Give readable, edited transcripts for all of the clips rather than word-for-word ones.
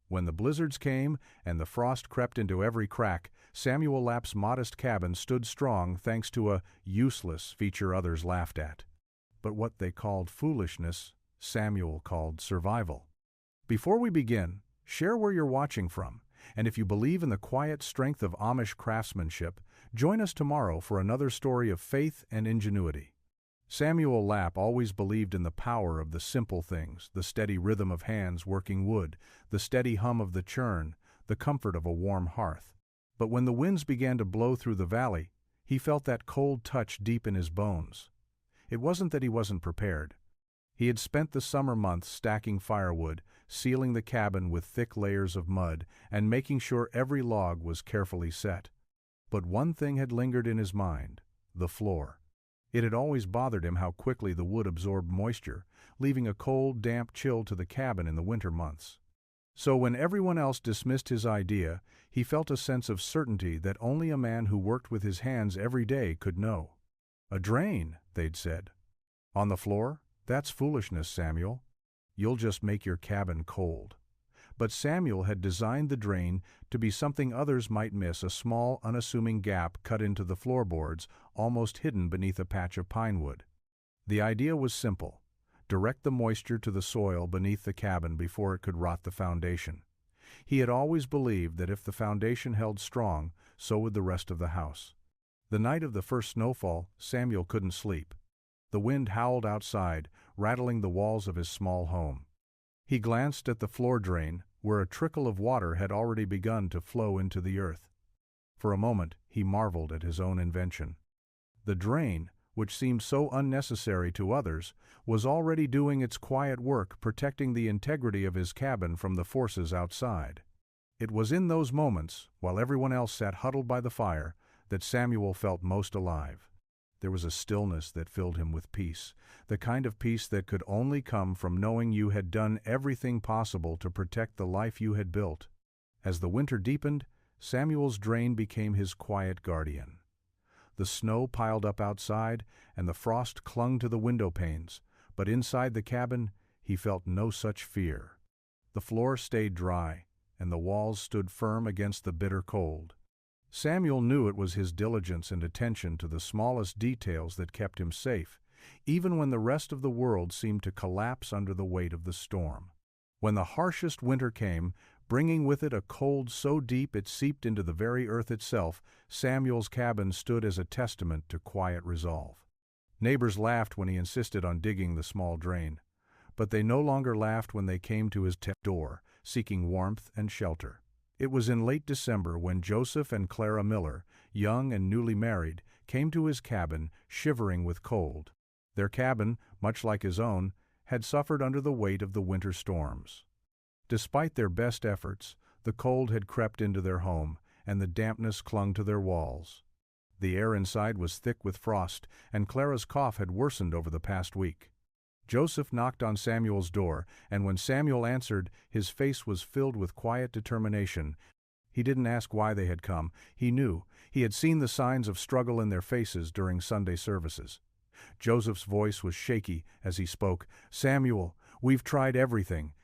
When the blizzards came and the frost crept into every crack, Samuel Lapp's modest cabin stood strong thanks to a useless feature others laughed at. But what they called foolishness, Samuel called survival. Before we begin, share where you're watching from, and if you believe in the quiet strength of Amish craftsmanship, join us tomorrow for another story of faith and ingenuity. Samuel Lapp always believed in the power of the simple things, the steady rhythm of hands working wood, the steady hum of the churn, the comfort of a warm hearth. But when the winds began to blow through the valley, he felt that cold touch deep in his bones. It wasn't that he wasn't prepared. He had spent the summer months stacking firewood, sealing the cabin with thick layers of mud, and making sure every log was carefully set. But one thing had lingered in his mind: the floor. It had always bothered him how quickly the wood absorbed moisture, leaving a cold, damp chill to the cabin in the winter months. So when everyone else dismissed his idea, he felt a sense of certainty that only a man who worked with his hands every day could know. "A drain," they'd said. "On the floor? That's foolishness, Samuel. You'll just make your cabin cold." But Samuel had designed the drain to be something others might miss: a small, unassuming gap cut into the floorboards, almost hidden beneath a patch of pine wood. The idea was simple: direct the moisture to the soil beneath the cabin before it could rot the foundation. He had always believed that if the foundation held strong, so would the rest of the house. The night of the first snowfall, Samuel couldn't sleep. The wind howled outside, rattling the walls of his small home. He glanced at the floor drain, where a trickle of water had already begun to flow into the earth. For a moment, he marveled at his own invention. The drain, which seemed so unnecessary to others, was already doing its quiet work, protecting the integrity of his cabin from the forces outside. It was in those moments, while everyone else sat huddled by the fire, that Samuel felt most alive. There was a stillness that filled him with peace, the kind of peace that could only come from knowing you had done everything possible to protect the life you had built. As the winter deepened, Samuel's drain became his quiet guardian. The snow piled up outside, and the frost clung to the window panes, but inside the cabin he felt no such fear. The floor stayed dry, and the walls stood firm against the bitter cold. Samuel knew it was his diligence and attention to the smallest details that kept him safe, even when the rest of the world seemed to collapse under the weight of the storm. When the harshest winter came, bringing with it a cold so deep it seeped into the very earth itself, Samuel's cabin stood as a testament to quiet resolve. Neighbors laughed when he insisted on digging the small drain, but they no longer laughed when they came to his door, seeking warmth and shelter. It was in late December when Joseph and Clara Miller, young and newly married, came to his cabin, shivering with cold. Their cabin, much like his own, had suffered under the weight of the winter storms. Despite their best efforts, the cold had crept into their home, and the dampness clung to their walls. The air inside was thick with frost, and Clara's cough had worsened over the past week. Joseph knocked on Samuel's door, and when Samuel answered, his face was filled with quiet determination. He didn't ask why they had come. He knew. He had seen the signs of struggle in their faces during Sunday services. Joseph's voice was shaky as he spoke. "Samuel, we've tried everything.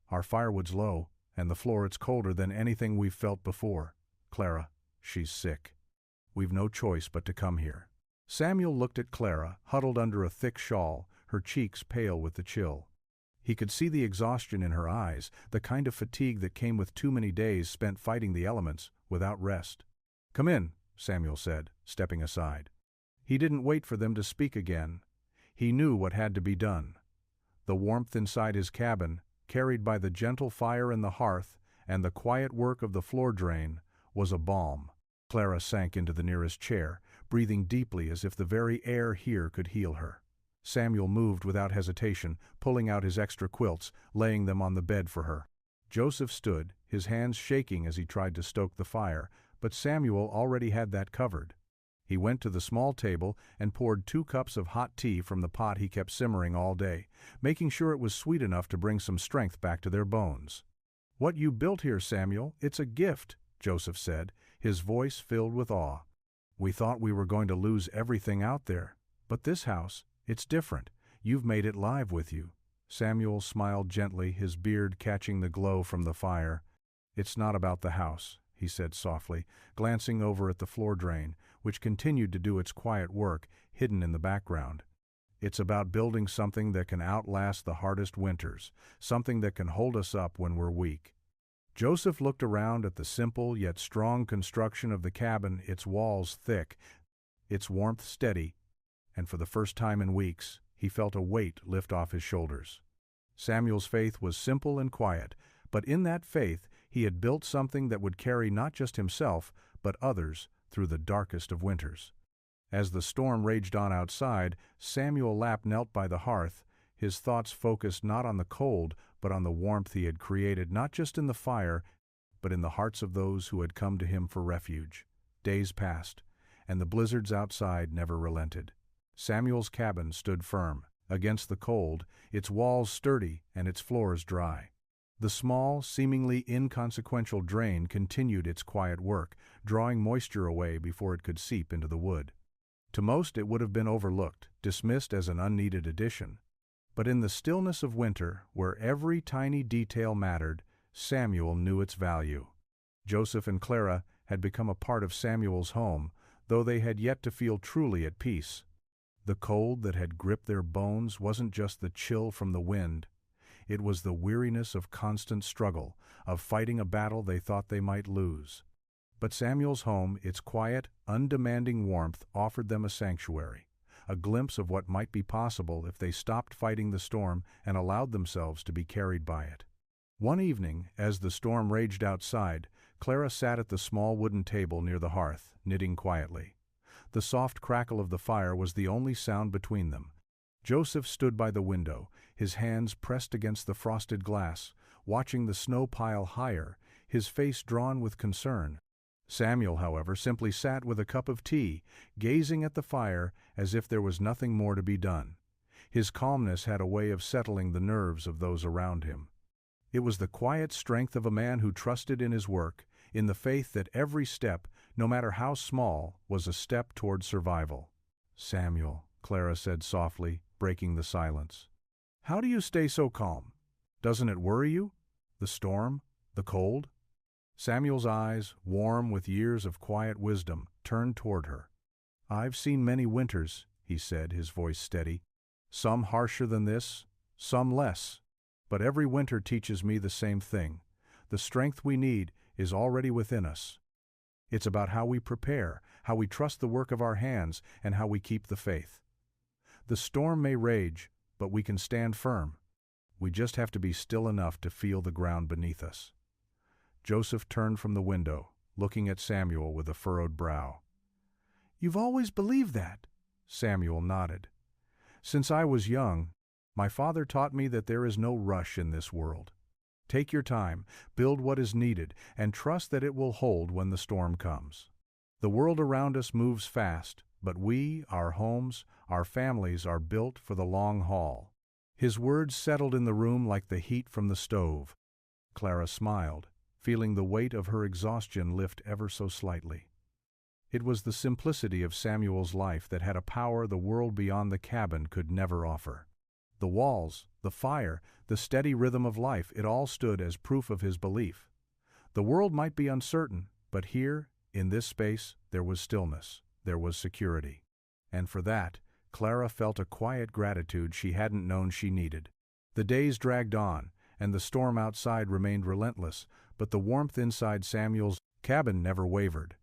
Our firewood's low, and the floor it's colder than anything we've felt before. Clara, she's sick. We've no choice but to come here." Samuel looked at Clara, huddled under a thick shawl, her cheeks pale with the chill. He could see the exhaustion in her eyes, the kind of fatigue that came with too many days spent fighting the elements, without rest. "Come in," Samuel said, stepping aside. He didn't wait for them to speak again. He knew what had to be done. The warmth inside his cabin, carried by the gentle fire in the hearth and the quiet work of the floor drain, was a balm. Clara sank into the nearest chair, breathing deeply as if the very air here could heal her. Samuel moved without hesitation, pulling out his extra quilts, laying them on the bed for her. Joseph stood, his hands shaking as he tried to stoke the fire, but Samuel already had that covered. He went to the small table and poured 2 cups of hot tea from the pot he kept simmering all day, making sure it was sweet enough to bring some strength back to their bones. "What you built here, Samuel, it's a gift," Joseph said, his voice filled with awe. "We thought we were going to lose everything out there, but this house, it's different. You've made it live with you." Samuel smiled gently, his beard catching the glow from the fire. "It's not about the house," he said softly, glancing over at the floor drain, which continued to do its quiet work, hidden in the background. "It's about building something that can outlast the hardest winters, something that can hold us up when we're weak." Joseph looked around at the simple yet strong construction of the cabin, its walls thick, its warmth steady, and for the first time in weeks, he felt a weight lift off his shoulders. Samuel's faith was simple and quiet, but in that faith he had built something that would carry not just himself, but others through the darkest of winters. As the storm raged on outside, Samuel Lapp knelt by the hearth, his thoughts focused not on the cold, but on the warmth he had created not just in the fire, but in the hearts of those who had come to him for refuge. Days passed, and the blizzards outside never relented. Samuel's cabin stood firm, against the cold, its walls sturdy and its floors dry. The small, seemingly inconsequential drain continued its quiet work, drawing moisture away before it could seep into the wood. To most it would have been overlooked, dismissed as an unneeded addition. But in the stillness of winter, where every tiny detail mattered, Samuel knew its value. Joseph and Clara had become a part of Samuel's home, though they had yet to feel truly at peace. The cold that had gripped their bones wasn't just the chill from the wind. It was the weariness of constant struggle, of fighting a battle they thought they might lose. But Samuel's home, its quiet, undemanding warmth, offered them a sanctuary, a glimpse of what might be possible if they stopped fighting the storm and allowed themselves to be carried by it. One evening, as the storm raged outside, Clara sat at the small wooden table near the hearth, knitting quietly. The soft crackle of the fire was the only sound between them. Joseph stood by the window, his hands pressed against the frosted glass, watching the snow pile higher, his face drawn with concern. Samuel, however, simply sat with a cup of tea, gazing at the fire as if there was nothing more to be done. His calmness had a way of settling the nerves of those around him. It was the quiet strength of a man who trusted in his work, in the faith that every step, no matter how small, was a step toward survival. "Samuel," Clara said softly, breaking the silence. "How do you stay so calm? Doesn't it worry you? The storm? The cold?" Samuel's eyes, warm with years of quiet wisdom, turned toward her. "I've seen many winters," he said, his voice steady. "Some harsher than this, some less. But every winter teaches me the same thing. The strength we need is already within us. It's about how we prepare, how we trust the work of our hands, and how we keep the faith. The storm may rage, but we can stand firm. We just have to be still enough to feel the ground beneath us." Joseph turned from the window, looking at Samuel with a furrowed brow. "You've always believed that?" Samuel nodded. "Since I was young, my father taught me that there is no rush in this world. Take your time, build what is needed, and trust that it will hold when the storm comes. The world around us moves fast, but we, our homes, our families are built for the long haul." His words settled in the room like the heat from the stove. Clara smiled, feeling the weight of her exhaustion lift ever so slightly. It was the simplicity of Samuel's life that had a power the world beyond the cabin could never offer. The walls, the fire, the steady rhythm of life, it all stood as proof of his belief. The world might be uncertain, but here, in this space, there was stillness, there was security. And for that, Clara felt a quiet gratitude she hadn't known she needed. The days dragged on, and the storm outside remained relentless, but the warmth inside Samuel's cabin never wavered.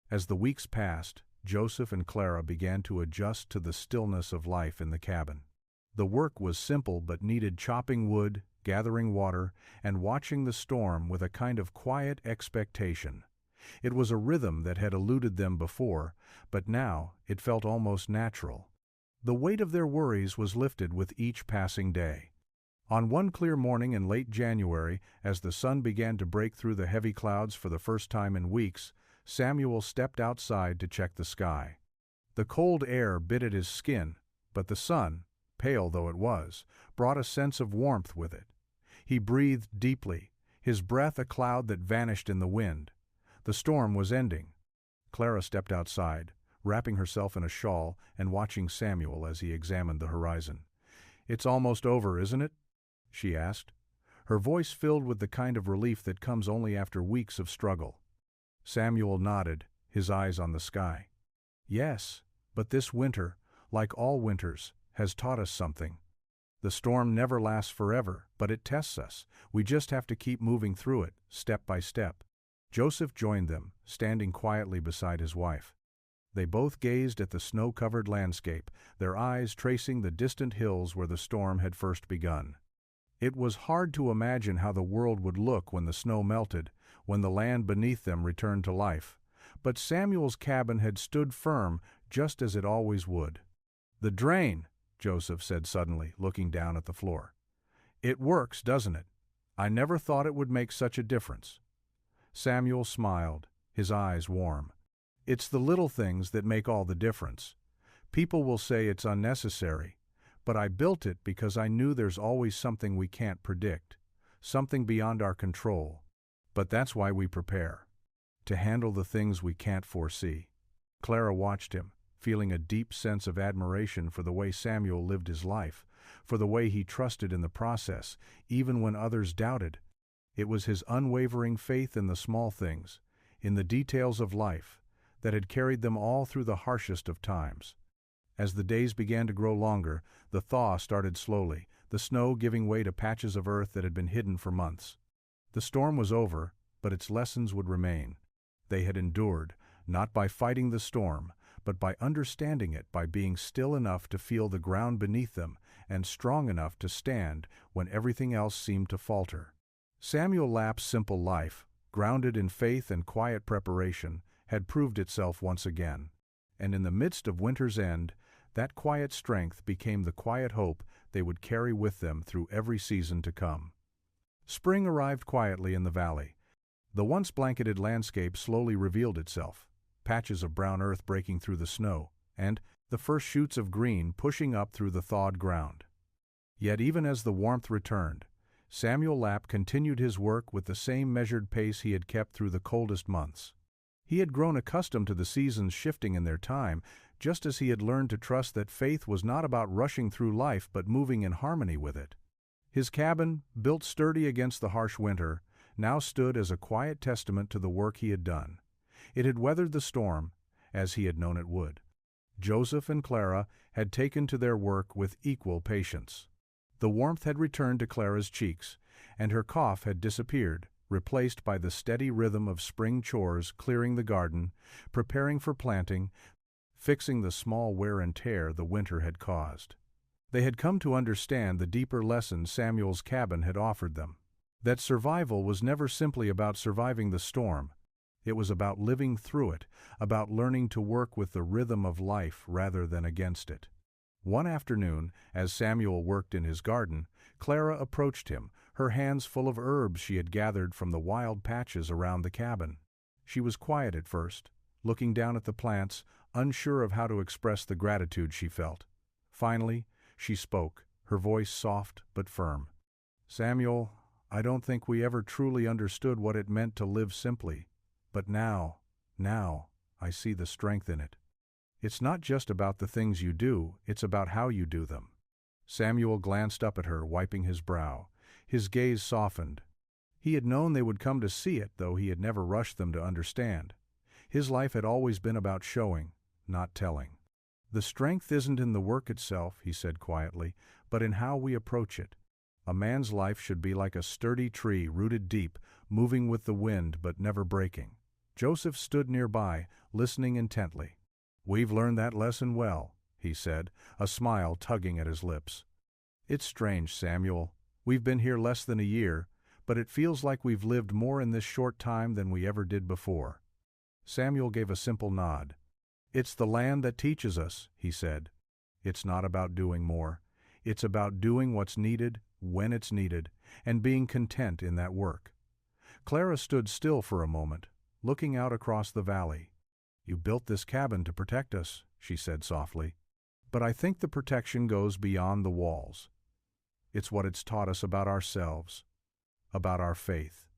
As the weeks passed, Joseph and Clara began to adjust to the stillness of life in the cabin. The work was simple but needed chopping wood, gathering water, and watching the storm with a kind of quiet expectation. It was a rhythm that had eluded them before, but now it felt almost natural. The weight of their worries was lifted with each passing day. On one clear morning in late January, as the sun began to break through the heavy clouds for the first time in weeks, Samuel stepped outside to check the sky. The cold air bit at his skin, but the sun, pale though it was, brought a sense of warmth with it. He breathed deeply, his breath a cloud that vanished in the wind. The storm was ending. Clara stepped outside, wrapping herself in a shawl and watching Samuel as he examined the horizon. "It's almost over, isn't it?" she asked. her voice filled with the kind of relief that comes only after weeks of struggle. Samuel nodded, his eyes on the sky. Yes, but this winter, like all winters, has taught us something. The storm never lasts forever, but it tests us. We just have to keep moving through it, step by step. Joseph joined them, standing quietly beside his wife. They both gazed at the snow-covered landscape, their eyes tracing the distant hills where the storm had first begun. It was hard to imagine how the world would look when the snow melted, when the land beneath them returned to life. But Samuel's cabin had stood firm, just as it always would. "The drain," Joseph said suddenly, looking down at the floor. "It works, doesn't it? I never thought it would make such a difference." Samuel smiled, his eyes warm. "It's the little things that make all the difference. People will say it's unnecessary, but I built it because I knew there's always something we can't predict, something beyond our control. But that's why we prepare, to handle the things we can't foresee." Clara watched him, feeling a deep sense of admiration for the way Samuel lived his life, for the way he trusted in the process, even when others doubted. It was his unwavering faith in the small things, in the details of life, that had carried them all through the harshest of times. As the days began to grow longer, the thaw started slowly, the snow giving way to patches of earth that had been hidden for months. The storm was over, but its lessons would remain. They had endured, not by fighting the storm, but by understanding it, by being still enough to feel the ground beneath them and strong enough to stand when everything else seemed to falter. Samuel Lapp's simple life, grounded in faith and quiet preparation, had proved itself once again. And in the midst of winter's end, that quiet strength became the quiet hope they would carry with them through every season to come. Spring arrived quietly in the valley. The once blanketed landscape slowly revealed itself, patches of brown earth breaking through the snow, and the first shoots of green pushing up through the thawed ground. Yet even as the warmth returned, Samuel Lapp continued his work with the same measured pace he had kept through the coldest months. He had grown accustomed to the seasons shifting in their time, just as he had learned to trust that faith was not about rushing through life but moving in harmony with it. His cabin, built sturdy against the harsh winter, now stood as a quiet testament to the work he had done. It had weathered the storm, as he had known it would. Joseph and Clara had taken to their work with equal patience. The warmth had returned to Clara's cheeks, and her cough had disappeared, replaced by the steady rhythm of spring chores, clearing the garden, preparing for planting, fixing the small wear and tear the winter had caused. They had come to understand the deeper lesson Samuel's cabin had offered them. That survival was never simply about surviving the storm. It was about living through it, about learning to work with the rhythm of life rather than against it. One afternoon, as Samuel worked in his garden, Clara approached him, her hands full of herbs she had gathered from the wild patches around the cabin. She was quiet at first, looking down at the plants, unsure of how to express the gratitude she felt. Finally, she spoke, her voice soft but firm. "Samuel, I don't think we ever truly understood what it meant to live simply. But now, I see the strength in it. It's not just about the things you do, it's about how you do them." Samuel glanced up at her, wiping his brow. His gaze softened. He had known they would come to see it, though he had never rushed them to understand. His life had always been about showing, not telling. "The strength isn't in the work itself," he said quietly, "but in how we approach it. A man's life should be like a sturdy tree rooted deep, moving with the wind but never breaking." Joseph stood nearby, listening intently. "We've learned that lesson well," he said, a smile tugging at his lips. "It's strange, Samuel. We've been here less than a year, but it feels like we've lived more in this short time than we ever did before." Samuel gave a simple nod. "It's the land that teaches us," he said. "It's not about doing more. It's about doing what's needed, when it's needed, and being content in that work." Clara stood still for a moment, looking out across the valley. "You built this cabin to protect us," she said softly. "But I think the protection goes beyond the walls. It's what it's taught us about ourselves, about our faith,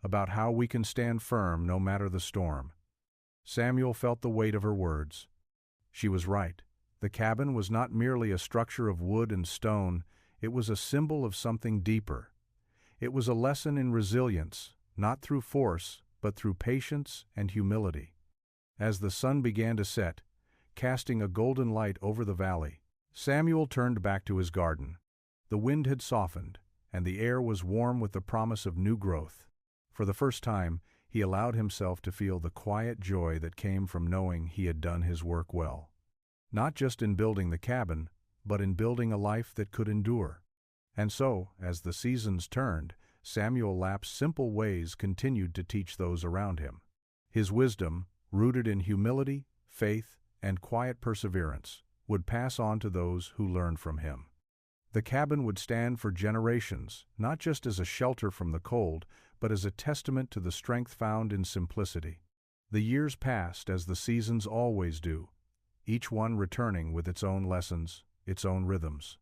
about how we can stand firm no matter the storm." Samuel felt the weight of her words. She was right. The cabin was not merely a structure of wood and stone, it was a symbol of something deeper. It was a lesson in resilience, not through force, but through patience and humility. As the sun began to set, casting a golden light over the valley, Samuel turned back to his garden. The wind had softened, and the air was warm with the promise of new growth. For the first time, he allowed himself to feel the quiet joy that came from knowing he had done his work well. Not just in building the cabin, but in building a life that could endure. And so, as the seasons turned, Samuel Lapp's simple ways continued to teach those around him. His wisdom, rooted in humility, faith, and quiet perseverance, would pass on to those who learned from him. The cabin would stand for generations, not just as a shelter from the cold, but as a testament to the strength found in simplicity. The years passed as the seasons always do, each one returning with its own lessons, its own rhythms.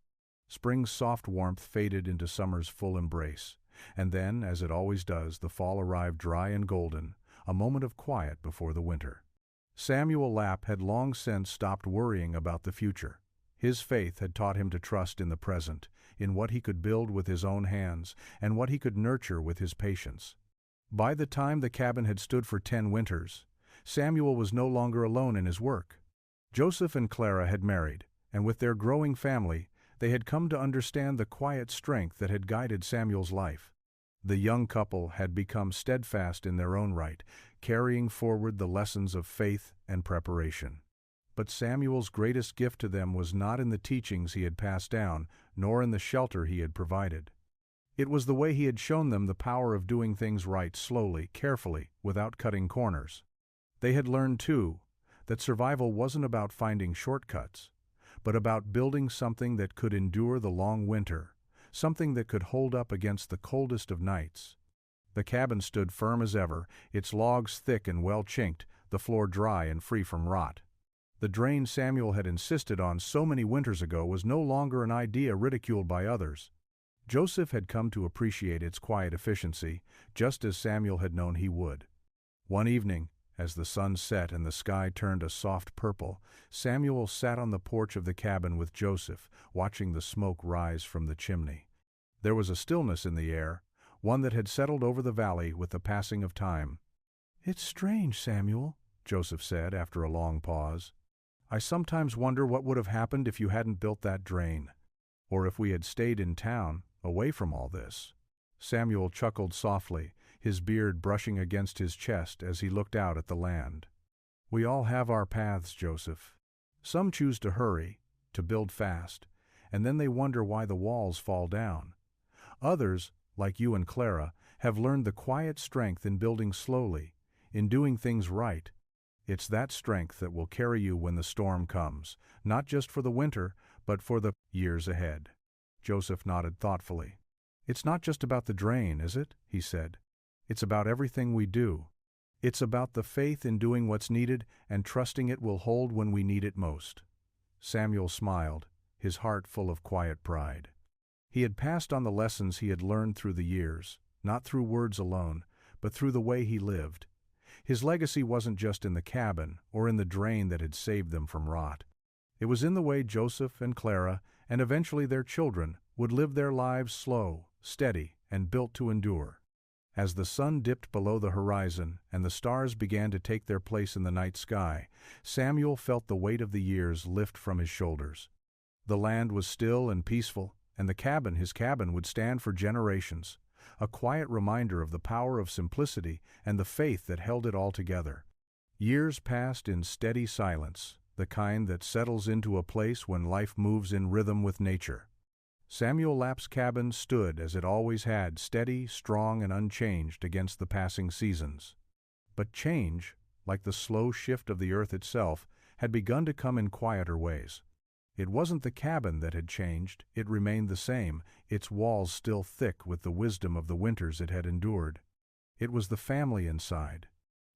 Spring's soft warmth faded into summer's full embrace, and then, as it always does, the fall arrived dry and golden, a moment of quiet before the winter. Samuel Lapp had long since stopped worrying about the future. His faith had taught him to trust in the present, in what he could build with his own hands, and what he could nurture with his patience. By the time the cabin had stood for 10 winters, Samuel was no longer alone in his work. Joseph and Clara had married, and with their growing family, they had come to understand the quiet strength that had guided Samuel's life. The young couple had become steadfast in their own right, carrying forward the lessons of faith and preparation. But Samuel's greatest gift to them was not in the teachings he had passed down, nor in the shelter he had provided. It was the way he had shown them the power of doing things right slowly, carefully, without cutting corners. They had learned, too, that survival wasn't about finding shortcuts, but about building something that could endure the long winter, something that could hold up against the coldest of nights. The cabin stood firm as ever, its logs thick and well chinked, the floor dry and free from rot. The drain Samuel had insisted on so many winters ago was no longer an idea ridiculed by others. Joseph had come to appreciate its quiet efficiency, just as Samuel had known he would. One evening, as the sun set and the sky turned a soft purple, Samuel sat on the porch of the cabin with Joseph, watching the smoke rise from the chimney. There was a stillness in the air, one that had settled over the valley with the passing of time. "It's strange, Samuel," Joseph said after a long pause. "I sometimes wonder what would have happened if you hadn't built that drain, or if we had stayed in town, away from all this." Samuel chuckled softly, his beard brushing against his chest as he looked out at the land. "We all have our paths, Joseph. Some choose to hurry, to build fast, and then they wonder why the walls fall down. Others, like you and Clara, have learned the quiet strength in building slowly, in doing things right. It's that strength that will carry you when the storm comes, not just for the winter, but for the years ahead." Joseph nodded thoughtfully. "It's not just about the drain, is it?" he said. "It's about everything we do. It's about the faith in doing what's needed and trusting it will hold when we need it most." Samuel smiled, his heart full of quiet pride. He had passed on the lessons he had learned through the years, not through words alone, but through the way he lived. His legacy wasn't just in the cabin or in the drain that had saved them from rot. It was in the way Joseph and Clara, and eventually their children, would live their lives slow, steady, and built to endure. As the sun dipped below the horizon and the stars began to take their place in the night sky, Samuel felt the weight of the years lift from his shoulders. The land was still and peaceful, and the cabin, his cabin, would stand for generations, a quiet reminder of the power of simplicity and the faith that held it all together. Years passed in steady silence, the kind that settles into a place when life moves in rhythm with nature. Samuel Lapp's cabin stood as it always had, steady, strong, and unchanged against the passing seasons. But change, like the slow shift of the earth itself, had begun to come in quieter ways. It wasn't the cabin that had changed, it remained the same, its walls still thick with the wisdom of the winters it had endured. It was the family inside.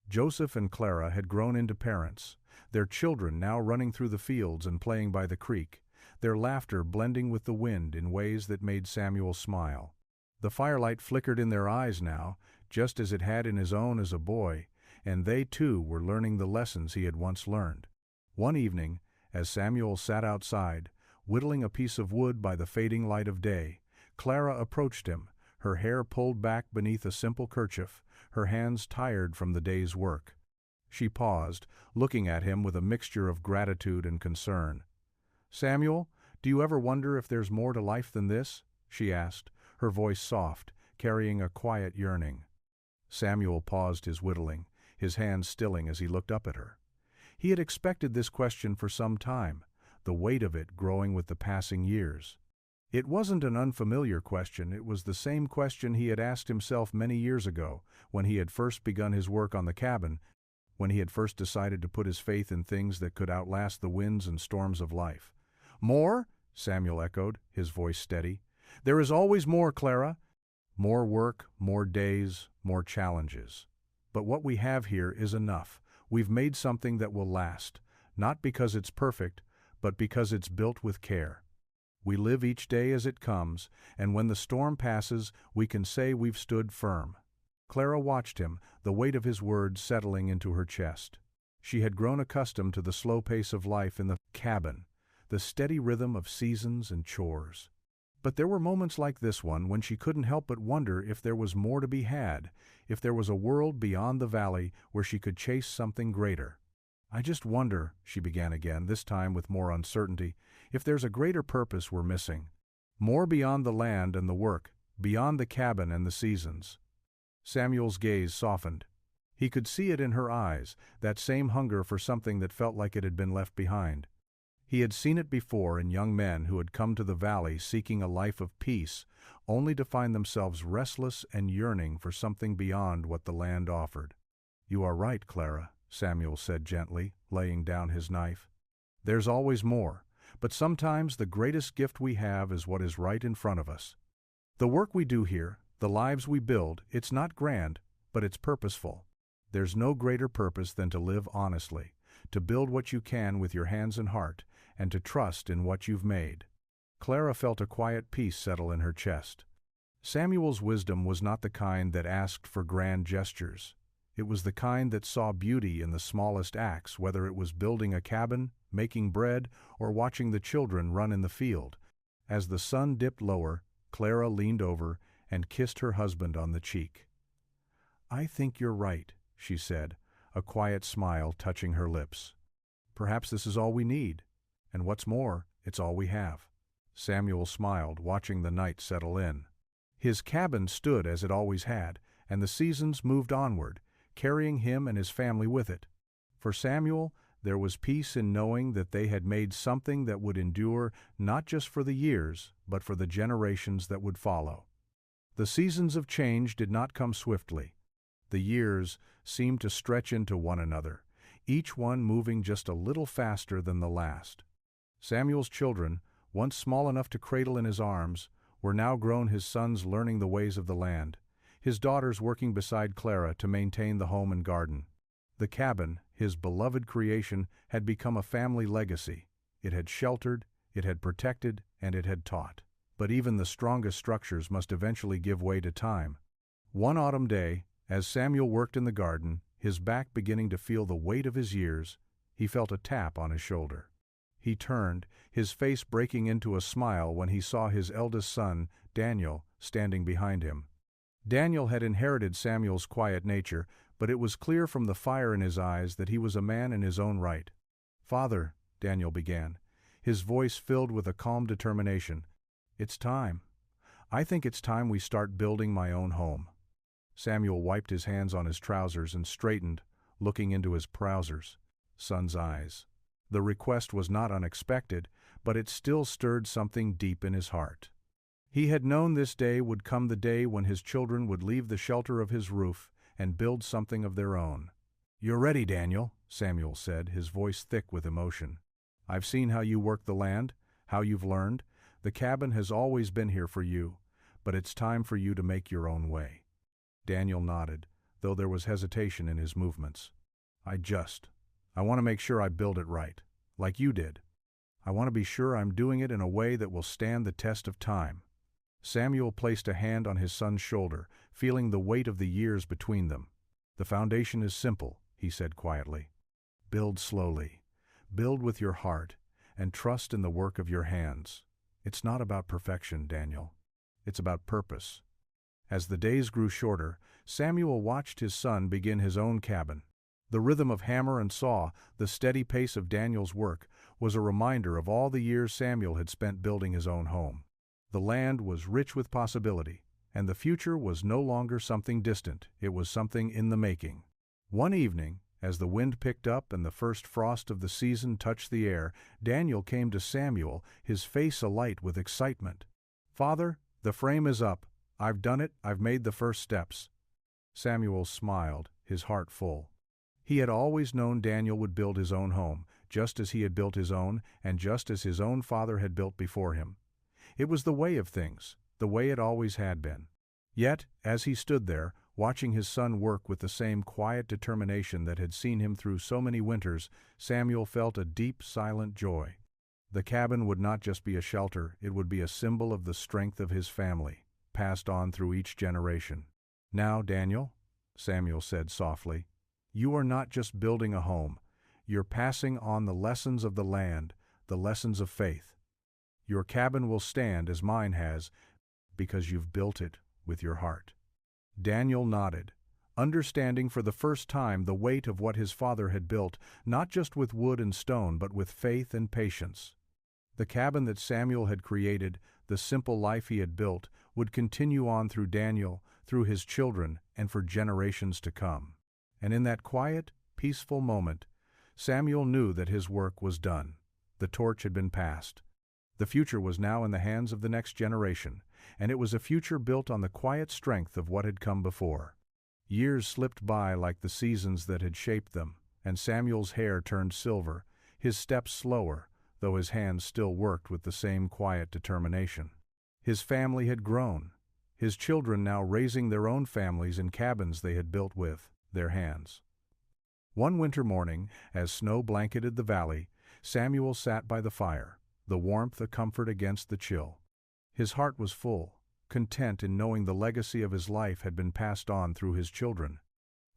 Joseph and Clara had grown into parents, their children now running through the fields and playing by the creek, their laughter blending with the wind in ways that made Samuel smile. The firelight flickered in their eyes now, just as it had in his own as a boy, and they too were learning the lessons he had once learned. One evening, as Samuel sat outside, whittling a piece of wood by the fading light of day, Clara approached him, her hair pulled back beneath a simple kerchief, her hands tired from the day's work. She paused, looking at him with a mixture of gratitude and concern. "Samuel, do you ever wonder if there's more to life than this?" she asked, her voice soft, carrying a quiet yearning. Samuel paused his whittling, his hands stilling as he looked up at her. He had expected this question for some time, the weight of it growing with the passing years. It wasn't an unfamiliar question, it was the same question he had asked himself many years ago, when he had first begun his work on the cabin, when he had first decided to put his faith in things that could outlast the winds and storms of life. "More?" Samuel echoed, his voice steady. "There is always more, Clara. More work, more days, more challenges. But what we have here is enough. We've made something that will last, not because it's perfect, but because it's built with care. We live each day as it comes, and when the storm passes, we can say we've stood firm." Clara watched him, the weight of his words settling into her chest. She had grown accustomed to the slow pace of life in the cabin, the steady rhythm of seasons and chores. But there were moments like this one when she couldn't help but wonder if there was more to be had, if there was a world beyond the valley where she could chase something greater. "I just wonder," she began again, this time with more uncertainty, "if there's a greater purpose we're missing. More beyond the land and the work, beyond the cabin and the seasons." Samuel's gaze softened. He could see it in her eyes, that same hunger for something that felt like it had been left behind. He had seen it before in young men who had come to the valley seeking a life of peace, only to find themselves restless and yearning for something beyond what the land offered. "You are right, Clara," Samuel said gently, laying down his knife. "There's always more, but sometimes the greatest gift we have is what is right in front of us. The work we do here, the lives we build, it's not grand, but it's purposeful. There's no greater purpose than to live honestly, to build what you can with your hands and heart, and to trust in what you've made." Clara felt a quiet peace settle in her chest. Samuel's wisdom was not the kind that asked for grand gestures. It was the kind that saw beauty in the smallest acts, whether it was building a cabin, making bread, or watching the children run in the field. As the sun dipped lower, Clara leaned over and kissed her husband on the cheek. "I think you're right," she said, a quiet smile touching her lips. "Perhaps this is all we need. And what's more, it's all we have." Samuel smiled, watching the night settle in. His cabin stood as it always had, and the seasons moved onward, carrying him and his family with it. For Samuel, there was peace in knowing that they had made something that would endure not just for the years, but for the generations that would follow. The seasons of change did not come swiftly. The years seemed to stretch into one another, each one moving just a little faster than the last. Samuel's children, once small enough to cradle in his arms, were now grown, his sons learning the ways of the land, his daughters working beside Clara to maintain the home and garden. The cabin, his beloved creation, had become a family legacy. It had sheltered, it had protected, and it had taught. But even the strongest structures must eventually give way to time. One autumn day, as Samuel worked in the garden, his back beginning to feel the weight of his years, he felt a tap on his shoulder. He turned, his face breaking into a smile when he saw his eldest son, Daniel, standing behind him. Daniel had inherited Samuel's quiet nature, but it was clear from the fire in his eyes that he was a man in his own right. "Father," Daniel began, his voice filled with a calm determination, "it's time. I think it's time we start building my own home." Samuel wiped his hands on his trousers and straightened, looking into his son's eyes. The request was not unexpected, but it still stirred something deep in his heart. He had known this day would come, the day when his children would leave the shelter of his roof and build something of their own. "You're ready, Daniel," Samuel said, his voice thick with emotion. "I've seen how you work the land, how you've learned. The cabin has always been here for you, but it's time for you to make your own way." Daniel nodded, though there was hesitation in his movements. I want to make sure I build it right, like you did. I want to be sure I'm doing it in a way that will stand the test of time." Samuel placed a hand on his son's shoulder, feeling the weight of the years between them. "The foundation is simple," he said quietly. "Build slowly. Build with your heart, and trust in the work of your hands. It's not about perfection, Daniel. It's about purpose. As the days grew shorter, Samuel watched his son begin his own cabin. The rhythm of hammer and saw, the steady pace of Daniel's work, was a reminder of all the years Samuel had spent building his own home. The land was rich with possibility, and the future was no longer something distant, it was something in the making. One evening, as the wind picked up and the first frost of the season touched the air, Daniel came to Samuel, his face alight with excitement. "Father, the frame is up. I've done it, I've made the first steps." Samuel smiled, his heart full. He had always known Daniel would build his own home, just as he had built his own, and just as his own father had built before him. It was the way of things, the way it always had been. Yet, as he stood there, watching his son work with the same quiet determination that had seen him through so many winters, Samuel felt a deep, silent joy. The cabin would not just be a shelter, it would be a symbol of the strength of his family, passed on through each generation. "Now, Daniel," Samuel said softly, "you are not just building a home, you're passing on the lessons of the land, the lessons of faith. Your cabin will stand as mine has, because you've built it with your heart." Daniel nodded, understanding for the first time the weight of what his father had built, not just with wood and stone, but with faith and patience. The cabin that Samuel had created, the simple life he had built, would continue on through Daniel, through his children, and for generations to come. And in that quiet, peaceful moment, Samuel knew that his work was done. The torch had been passed. The future was now in the hands of the next generation, and it was a future built on the quiet strength of what had come before. Years slipped by like the seasons that had shaped them, and Samuel's hair turned silver, his steps slower, though his hands still worked with the same quiet determination. His family had grown, his children now raising their own families in cabins they had built with their hands. One winter morning, as snow blanketed the valley, Samuel sat by the fire, the warmth a comfort against the chill. His heart was full, content in knowing the legacy of his life had been passed on through his children.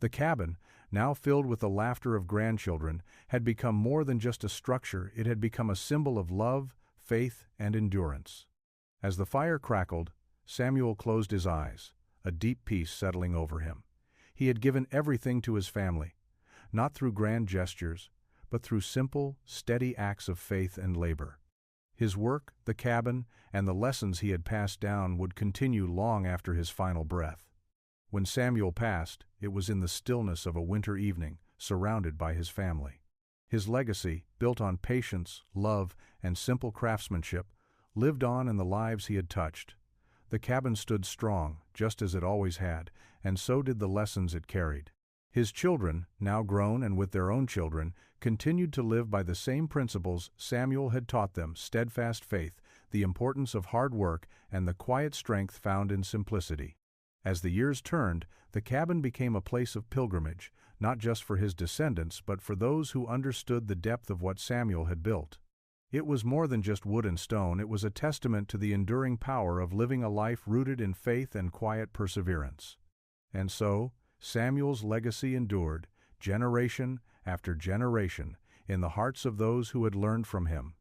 The cabin, now filled with the laughter of grandchildren, had become more than just a structure, it had become a symbol of love, faith, and endurance. As the fire crackled, Samuel closed his eyes, a deep peace settling over him. He had given everything to his family, not through grand gestures, but through simple, steady acts of faith and labor. His work, the cabin, and the lessons he had passed down would continue long after his final breath. When Samuel passed, it was in the stillness of a winter evening, surrounded by his family. His legacy, built on patience, love, and simple craftsmanship, lived on in the lives he had touched. The cabin stood strong, just as it always had, and so did the lessons it carried. His children, now grown and with their own children, continued to live by the same principles Samuel had taught them: steadfast faith, the importance of hard work, and the quiet strength found in simplicity. As the years turned, the cabin became a place of pilgrimage, not just for his descendants but for those who understood the depth of what Samuel had built. It was more than just wood and stone, it was a testament to the enduring power of living a life rooted in faith and quiet perseverance. And so, Samuel's legacy endured, generation after generation, in the hearts of those who had learned from him.